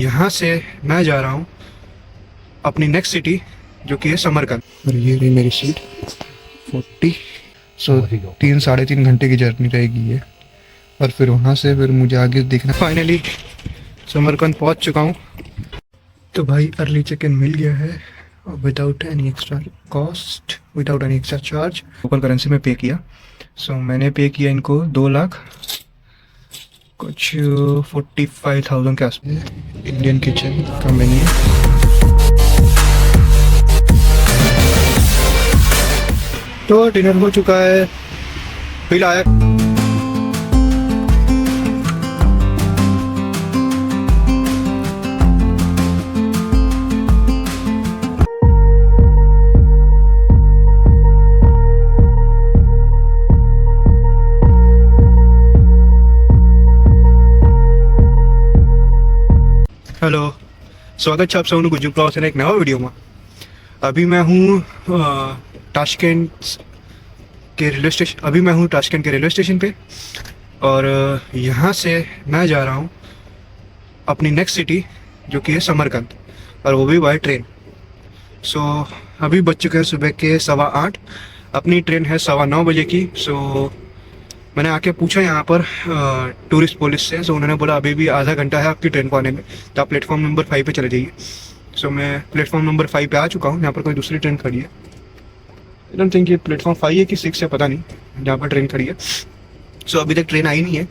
यहाँ से मैं जा रहा हूँ अपनी नेक्स्ट सिटी जो कि है समरकंद। और ये रही मेरी सीट 40। सो 3-3.5 घंटे की जर्नी रहेगी ये। और फिर वहाँ से फिर मुझे आगे देखना। फाइनली समरकंद पहुँच चुका हूँ। तो भाई अर्ली चेक इन मिल गया है without any extra cost, without any extra charge. Local currency में पे किया। सो मैंने पे किया इनको 2 लाख कुछ 45,000 के आसपास। इंडियन किचन का मेन्यू। तो डिनर हो चुका है, बिल आया। हेलो, स्वागत है आप सबको गुज्जू ब्लॉग्स के एक नवा वीडियो में। अभी मैं हूँ ताशकंद के रेलवे स्टेशन पे। और यहाँ से मैं जा रहा हूँ अपनी नेक्स्ट सिटी जो कि है समरकंद, और वो भी बाय ट्रेन। सो अभी बज चुके हैं सुबह के 8:15। अपनी ट्रेन है 9:15 बजे की। सो मैंने आके पूछा यहाँ पर टूरिस्ट पुलिस से। सो उन्होंने बोला अभी भी आधा घंटा है आपकी ट्रेन को आने में, तो आप प्लेटफॉर्म नंबर 5 पे चले जाइए। सो मैं प्लेटफॉर्म नंबर 5 पे आ चुका हूँ। यहाँ पर कोई दूसरी ट्रेन खड़ी है। आई डोंट थिंक ये प्लेटफॉर्म 5 है कि 6 है, पता नहीं, जहाँ पर ट्रेन खड़ी है। सो अभी तक ट्रेन आई नहीं है।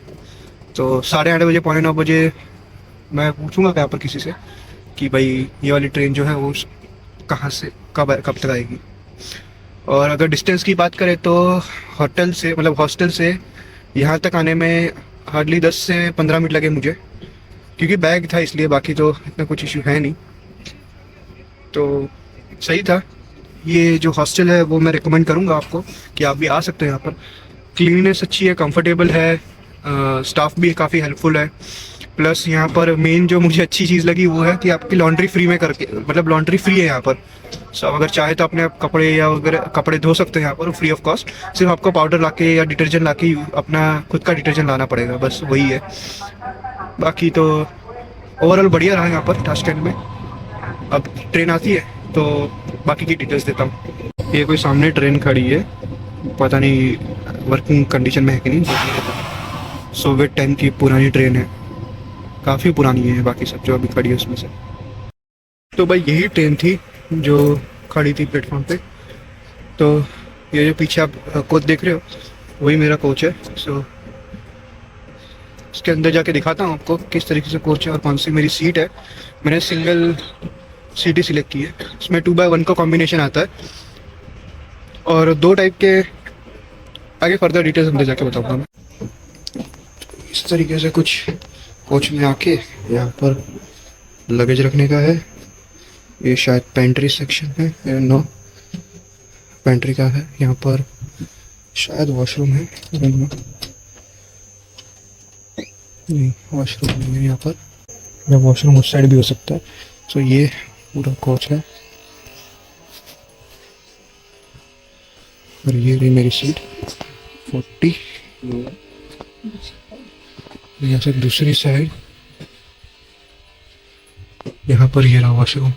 तो 8:30 बजे 9:15 बजे मैं पूछूंगा यहाँ पर किसी से कि भाई ये वाली ट्रेन जो है वो कहाँ से कब तक आएगी। और अगर डिस्टेंस की बात करें तो हॉस्टल से यहाँ तक आने में हार्डली 10 से 15 मिनट लगे मुझे, क्योंकि बैग था इसलिए। बाकी तो इतना कुछ इशू है नहीं, तो सही था। ये जो हॉस्टल है वो मैं रिकमेंड करूँगा आपको कि आप भी आ सकते हैं यहाँ पर। क्लीननेस अच्छी है, कंफर्टेबल है, स्टाफ भी काफ़ी हेल्पफुल है। प्लस यहाँ पर मेन जो मुझे अच्छी चीज़ लगी वो है कि आपकी लॉन्ड्री फ्री में करके, मतलब लॉन्ड्री फ्री है यहाँ पर। सो अगर चाहे तो अपने कपड़े या वगैरह कपड़े धो सकते हैं यहाँ पर फ्री ऑफ कॉस्ट। सिर्फ आपको पाउडर लाके या डिटर्जेंट लाके अपना खुद का डिटर्जेंट लाना पड़ेगा, बस वही है। बाकी तो ओवरऑल बढ़िया रहा यहाँ पर ताशकंद में। अब ट्रेन आती है तो बाकी की डिटेल्स देता हूँ। ये कोई सामने ट्रेन खड़ी है, पता नहीं वर्किंग कंडीशन में है कि नहीं। सोवियत टाइम की पुरानी ट्रेन है, काफ़ी पुरानी है बाकी सब जो अभी खड़ी है उसमें से। तो भाई यही ट्रेन थी जो खड़ी थी प्लेटफॉर्म पे। तो ये जो पीछे आप कोच देख रहे हो वही मेरा कोच है। सो इसके अंदर जाके दिखाता हूँ आपको किस तरीके से कोच है और कौन सी मेरी सीट है। मैंने सिंगल सीट ही सिलेक्ट की है। इसमें 2x1 का कॉम्बिनेशन आता है और 2 टाइप के। आगे फर्दर डिटेल्स अंदर जाके बताऊँगा मैं। इस तरीके से कुछ कोच में आके यहाँ पर लगेज रखने का है। ये शायद पेंट्री सेक्शन है, नो पेंट्री का है। यहाँ पर शायद वॉशरूम है, नहीं वॉशरूम नहीं है यहाँ पर, या वॉशरूम उस साइड भी हो सकता है। सो ये पूरा कोच है और ये रही मेरी सीट 40। यहाँ से दूसरी साइड यहाँ पर ये रहा वॉशरूम।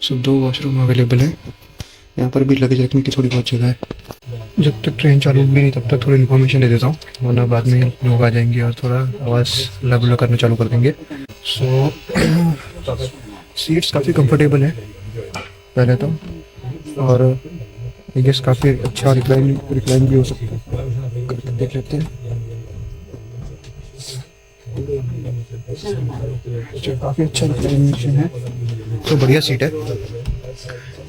सो 2 वॉशरूम अवेलेबल है। यहाँ पर भी लगेज रखने की थोड़ी बहुत जगह है। जब तक ट्रेन चालू भी नहीं तब तक थोड़ी इन्फॉर्मेशन दे देता हूँ, वरना बाद में लोग आ जाएंगे और थोड़ा आवाज़ लबला करना चालू कर देंगे। सो सीट्स काफ़ी कंफर्टेबल है पहले तो, और आई गेस काफ़ी अच्छा रिक्लाइन भी हो सकता है। करके देख लेते हैं। काफ़ी अच्छा रिक्लाइनेशन है, तो बढ़िया सीट है।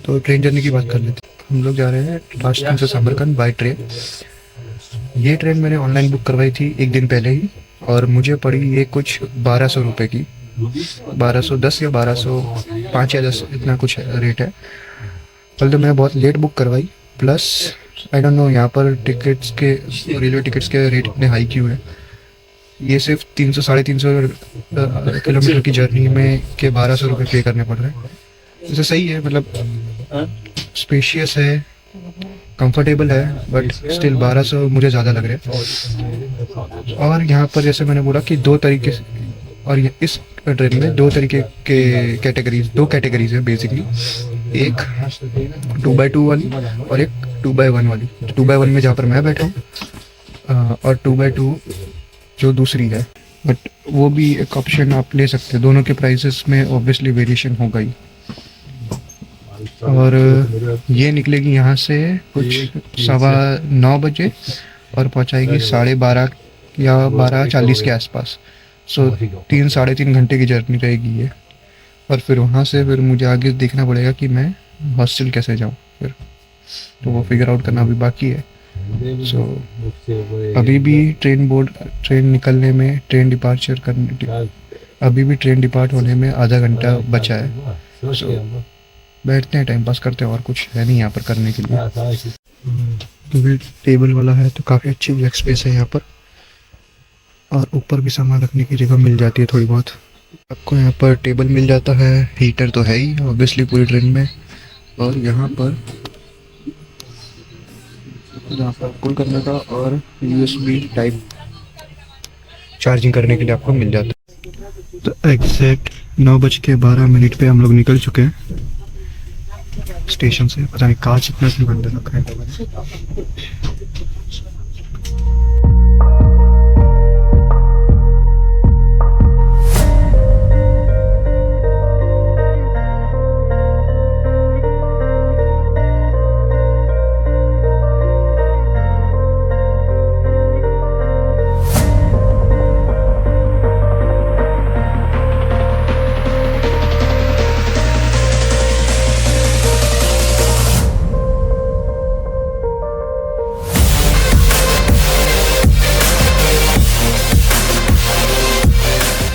तो ट्रेन जर्नी की बात कर लेते हैं। हम लोग जा रहे हैं ताशकंद से समरकंद बाय ट्रेन। ये ट्रेन मैंने ऑनलाइन बुक करवाई थी 1 दिन पहले ही, और मुझे पड़ी ये कुछ 1200 रुपये की। 1210 या 1205 या 10 इतना कुछ रेट है। कल तो मैंने बहुत लेट बुक करवाई। प्लस आई डोंट नो यहाँ पर टिकट्स के, रेलवे टिकट्स के रेट इतने हाई क्यों है। ये सिर्फ 300-350 किलोमीटर की जर्नी में के 1200 रुपये पे करने पड़ रहे हैं। जैसे सही है, मतलब स्पेशियस है, कंफर्टेबल है, बट स्टिल 1200 मुझे ज़्यादा लग रहा है। और यहाँ पर जैसे मैंने बोला कि 2 तरीके से और ये इस ट्रेन में दो कैटेगरीज है बेसिकली। एक 2x2 वाली और एक 2x1 वाली। 2x1 में जहाँ पर मैं बैठा हूँ और 2x2 जो दूसरी है, बट वो भी एक ऑप्शन आप ले सकते हैं। दोनों के प्राइसेस में ऑब्वियसली वेरिएशन होगा ही। और ये निकलेगी यहाँ से कुछ 9:15 बजे और पहुँचाएगी 12:30 या 12:40 के आसपास। सो 3-3.5 घंटे की जर्नी रहेगी ये। और फिर वहाँ से फिर मुझे आगे देखना पड़ेगा कि मैं हॉस्टल कैसे जाऊँ फिर, तो वो फिगर आउट करना अभी बाकी है। सो अभी भी ट्रेन निकलने में, अभी भी ट्रेन डिपार्ट होने में आधा घंटा बचा है। सो बैठते हैं, टाइम पास करते हैं, और कुछ है नहीं यहाँ पर करने के लिए। क्योंकि टेबल वाला है तो काफ़ी अच्छी लेग स्पेस है यहाँ पर, और ऊपर भी सामान रखने की जगह मिल जाती है थोड़ी बहुत। आपको यहाँ पर टेबल मिल जाता है, हीटर तो है ही ऑब्वियसली पूरी ट्रेन में, और यहाँ पर कूल करने का और USB टाइप चार्जिंग करने के लिए आपको मिल जाता है। तो एग्जैक्ट 9:12 पे हम लोग निकल चुके हैं स्टेशन से। पता नहीं कांच इतना क्यों गंदा रखा है लोगों ने।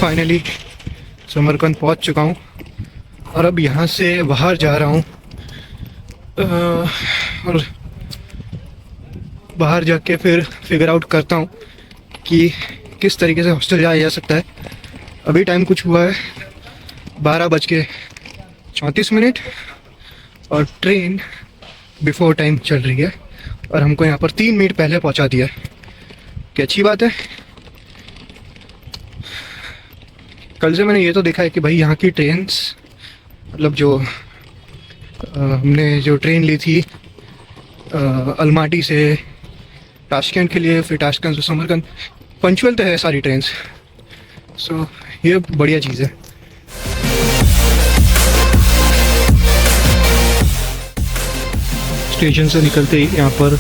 फाइनली समरकंद पहुंच चुका हूं और अब यहाँ से बाहर जा रहा हूँ। और बाहर जाके फिर फिगर आउट करता हूँ कि किस तरीके से हॉस्टल जाया जा सकता है। अभी टाइम कुछ हुआ है 12:34 और ट्रेन बिफोर टाइम चल रही है, और हमको यहाँ पर 3 मिनट पहले पहुँचा दिया है, कि अच्छी बात है। कल से मैंने ये तो देखा है कि भाई यहाँ की ट्रेन्स, मतलब जो हमने जो ट्रेन ली थी अलमाटी से ताशकंद के लिए, फिर ताशकंद से समरकंद, पंचुअल तो है सारी ट्रेन्स। सो ये बढ़िया चीज़ है। स्टेशन से निकलते ही यहाँ पर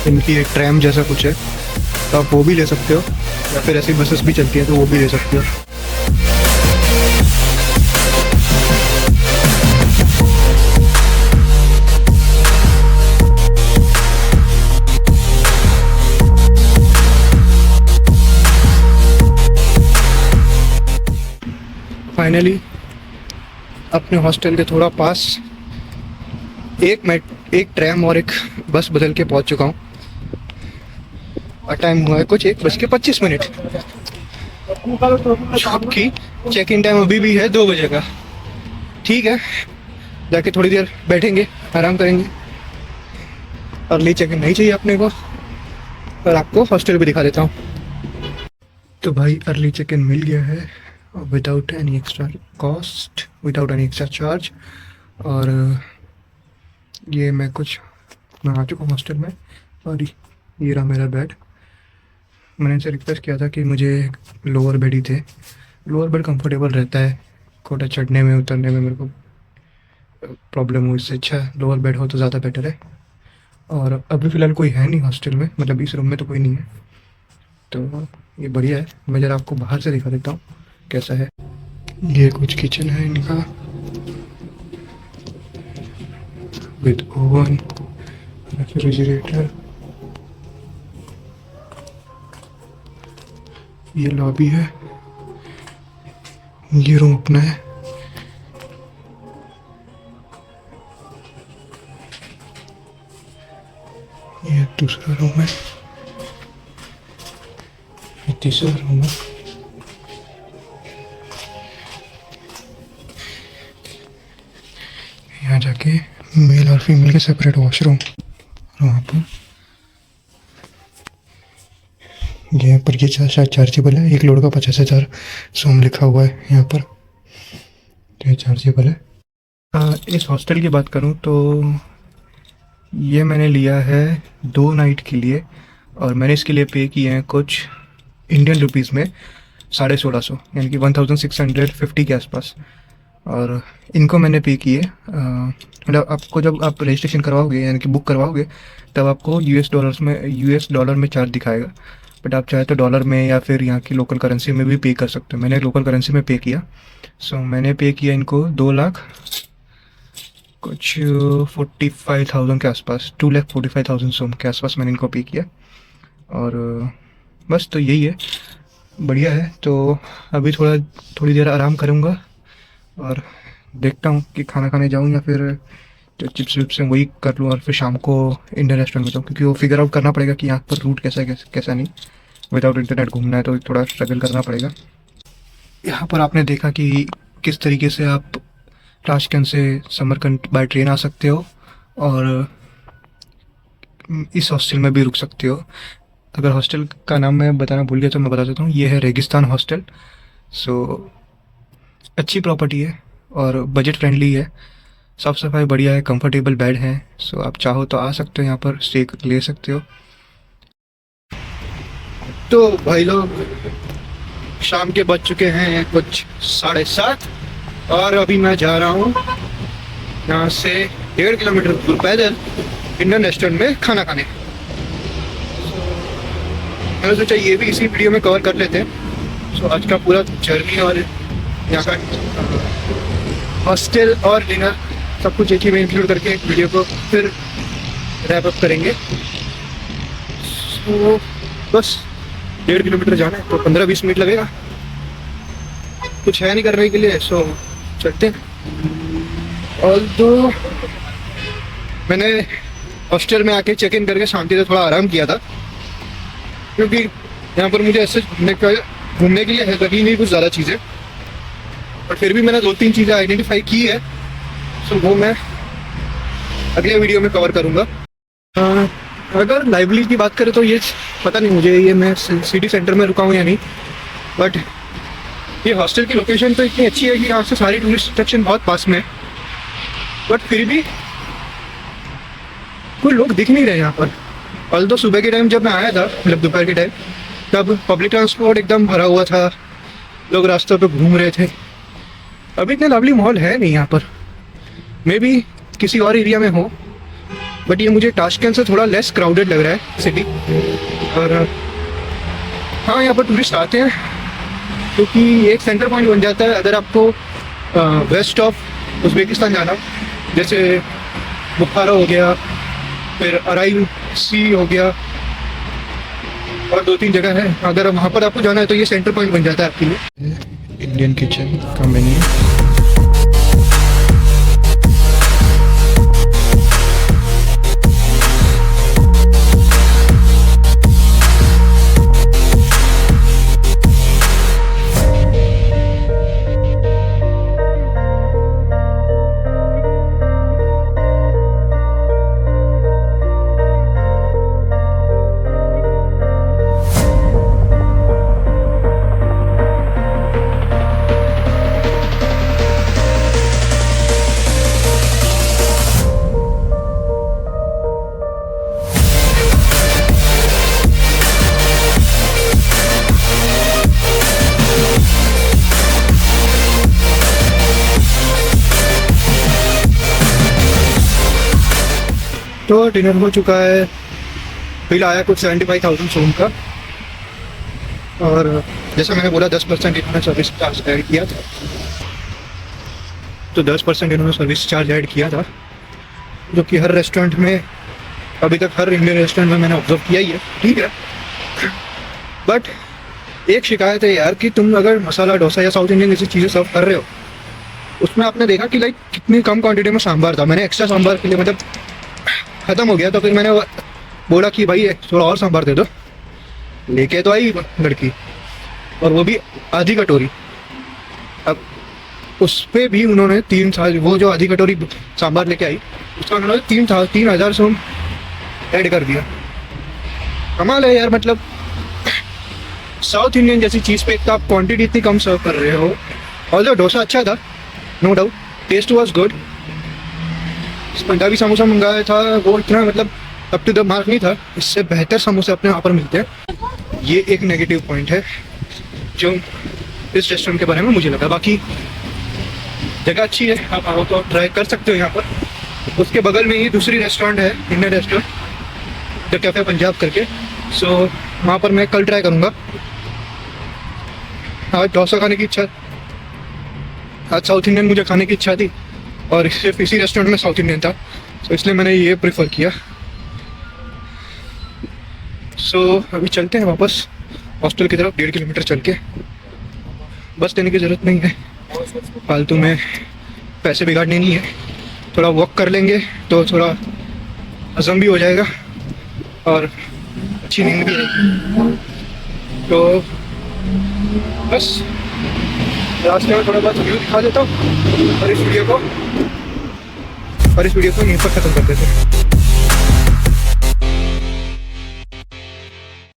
इनकी एक ट्रैम जैसा कुछ है, तो आप वो भी ले सकते हो, या फिर ऐसी बसेस भी चलती हैं तो वो भी ले सकते हो। फाइनली अपने हॉस्टल के थोड़ा पास एक ट्रैम और एक बस बदल के पहुंच चुका हूँ, और टाइम हुआ है कुछ 1:25। जबकि चेक इन टाइम अभी भी है 2 बजे का। ठीक है, जाके थोड़ी देर बैठेंगे, आराम करेंगे। अर्ली चेक इन नहीं चाहिए अपने को, और आपको हॉस्टल भी दिखा देता हूँ। तो भाई अर्ली चेक इन मिल गया है without any extra cost, without any extra charge. और ये मैं आ चुका हूँ हॉस्टल में, और ये रहा मेरा बेड। मैंने इनसे रिक्वेस्ट किया था कि मुझे लोअर बेड ही थे। लोअर बेड कंफर्टेबल रहता है, कोटा चढ़ने में उतरने में मेरे को प्रॉब्लम हुई, इससे अच्छा लोअर बेड हो तो ज़्यादा बेटर है। और अभी फ़िलहाल कोई है नहीं हॉस्टल में, मतलब इस रूम में तो कोई नहीं है, तो ये बढ़िया है। मैं ज़रा आपको बाहर से दिखा देता हूँ कैसा है। ये कुछ किचन है इनका विद ओवन, रेफ्रिजरेटर। ये लॉबी है, ये रूम अपना है। ये दूसरा रूम है, ये तीसरा रूम है। यहाँ जाके मेल और फीमेल के सेपरेट वॉशरूम, और वहाँ पर ये पर ये शायद चार्जेबल है, एक लोड का 50,000 सोम लिखा हुआ है यहाँ पर, तो ये चार्जेबल है। इस हॉस्टल की बात करूँ तो ये मैंने लिया है 2 नाइट के लिए, और मैंने इसके लिए पे किए हैं कुछ इंडियन रुपीज़ में 1650, यानी कि 1650 के आसपास। और इनको मैंने पे किए, मतलब आपको जब आप रजिस्ट्रेशन करवाओगे यानी कि बुक करवाओगे तब आपको यूएस डॉलर में चार्ज दिखाएगा, बट आप चाहे तो डॉलर में या फिर यहाँ की लोकल करेंसी में भी पे कर सकते हो। मैंने लोकल करेंसी में पे किया, सो मैंने पे किया इनको 2 लाख कुछ 45,000 के आसपास, 2,45,000 सोम के आसपास मैंने इनको पे किया। और बस तो यही है, बढ़िया है। तो अभी थोड़ी देर आराम करूँगा और देखता हूँ कि खाना खाने जाऊँ या फिर जो चिप्स विप्स हैं वही कर लूँ, और फिर शाम को इंडियन रेस्टोरेंट में जाऊँ, क्योंकि वो फिगर आउट करना पड़ेगा कि यहाँ पर रूट कैसा है कैसा नहीं। विदाउट इंटरनेट घूमना है तो थोड़ा स्ट्रगल करना पड़ेगा। यहाँ पर आपने देखा कि किस तरीके से आप ताशकंद से समरकंद बाय ट्रेन आ सकते हो और इस हॉस्टल में भी रुक सकते हो। अगर हॉस्टल का नाम मैं बताना भूल गया तो मैं बता देता हूँ, ये है रेगिस्तान हॉस्टल। सो अच्छी प्रॉपर्टी है और बजट फ्रेंडली है, साफ़ सफाई बढ़िया है, कंफर्टेबल बेड है। सो आप चाहो तो आ सकते हो यहाँ पर स्टे ले सकते हो। तो भाई लोग शाम के बज चुके हैं कुछ 7:30 और अभी मैं जा रहा हूँ यहाँ से 1.5 किलोमीटर दूर पैदल इंडियन रेस्टोरेंट में खाना खाने। मैंने सोचा ये भी इसी वीडियो में कवर कर लेते हैं। सो आज का पूरा जर्नी और यहाँ का हॉस्टल और डिनर सब कुछ एक ही में इंक्लूड करके एक वीडियो को फिर रैप अप करेंगे। सो बस 1.5 किलोमीटर जाना है तो 15-20 मिनट लगेगा, कुछ है नहीं करने के लिए। सो चलते हैं। और तो मैंने हॉस्टल में आके चेक इन करके शांति से थोड़ा आराम किया था, क्योंकि यहाँ पर मुझे ऐसे घूमने के लिए है लगी नहीं कुछ ज़्यादा चीज़ें, और फिर भी मैंने 2-3 चीज़ें आइडेंटिफाई की है। सो वो मैं अगले वीडियो में कवर करूँगा। अगर लाइब्रेरी की बात करें तो ये पता नहीं मुझे, ये मैं सिटी सेंटर में रुका हूँ या नहीं, बट ये हॉस्टल की लोकेशन तो इतनी अच्छी है कि यहाँ से सारी टूरिस्ट अट्रैक्शन बहुत पास में है, बट फिर भी कोई लोग दिख नहीं रहे यहाँ पर। ऑल तो सुबह के टाइम जब मैं आया था, मतलब दोपहर के टाइम, तब पब्लिक ट्रांसपोर्ट एकदम भरा हुआ था, लोग रास्तों पे घूम रहे थे। अभी इतना लवली माहौल है नहीं यहाँ पर, मे बी किसी और एरिया में हो, बट ये मुझे ताशकंद से थोड़ा लेस क्राउडेड लग रहा है सिटी। और हाँ, यहाँ पर टूरिस्ट आते हैं क्योंकि एक सेंटर पॉइंट बन जाता है। अगर आपको वेस्ट ऑफ उज़्बेकिस्तान जाना, जैसे बुखारा हो गया, फिर अराइल सी हो गया, और 2-3 जगह है, अगर वहाँ पर आपको जाना है तो ये सेंटर पॉइंट बन जाता है आपके लिए। इंडियन किचन का मेन्यू। तो डिनर हो चुका है, बिल आया कुछ 75,000 सोम का, और जैसा मैंने बोला 10% इन्होंने सर्विस चार्ज ऐड किया था, तो 10% इन्होंने सर्विस चार्ज ऐड किया था, जो कि हर रेस्टोरेंट में, अभी तक हर इंडियन रेस्टोरेंट में मैंने ऑब्जर्व किया ही है। ठीक है, बट एक शिकायत है यार कि तुम अगर मसाला डोसा या साउथ इंडियन जैसी चीज़ें सर्व कर रहे हो, उसमें आपने देखा कि लाइक कितनी कम क्वांटिटी में सांभर था। मैंने एक्स्ट्रा सांभर के लिए, मतलब ख़त्म हो गया, तो फिर मैंने बोला कि भाई थोड़ा और सांभर दे दो। लेके तो आई लड़की, और वो भी आधी कटोरी। अब उस पर भी उन्होंने 3,000, वो जो आधी कटोरी सांभर लेके आई उसका उन्होंने 3,000 सोम ऐड कर दिया। कमाल है यार, मतलब साउथ इंडियन जैसी चीज़ पे एक तो आप क्वांटिटी इतनी कम सर्व कर रहे हो, और जो डोसा अच्छा था, no doubt, taste was good. Punjabi samosa मंगाया था, वो इतना मतलब अप टू द मार्क नहीं था, इससे बेहतर समोसे अपने यहाँ पर मिलते हैं। ये एक नेगेटिव पॉइंट है जो इस रेस्टोरेंट के बारे में मुझे लगा। बाकी जगह अच्छी है, आप आओ तो ट्राई कर सकते हो यहाँ पर। उसके बगल में ही दूसरी रेस्टोरेंट है, Indian restaurant, the cafe Punjab करके। सो वहाँ पर मैं कल ट्राई करूँगा। आज डोसा खाने की इच्छा, आज साउथ इंडियन मुझे खाने की इच्छा थी, और सिर्फ इसी रेस्टोरेंट में साउथ इंडियन था, तो इसलिए मैंने ये प्रेफर किया। सो अभी चलते हैं वापस हॉस्टल की तरफ, 1.5 किलोमीटर चल के। बस देने की ज़रूरत नहीं है, फालतू में पैसे बिगाड़ने नहीं है। थोड़ा वॉक कर लेंगे तो थोड़ा हजम भी हो जाएगा और अच्छी नींद भी आएगी। तो बस रास्ते में थोड़ा बहुत व्यू दिखा देता हूँ और इस वीडियो को यहीं पर ख़त्म कर देते हैं।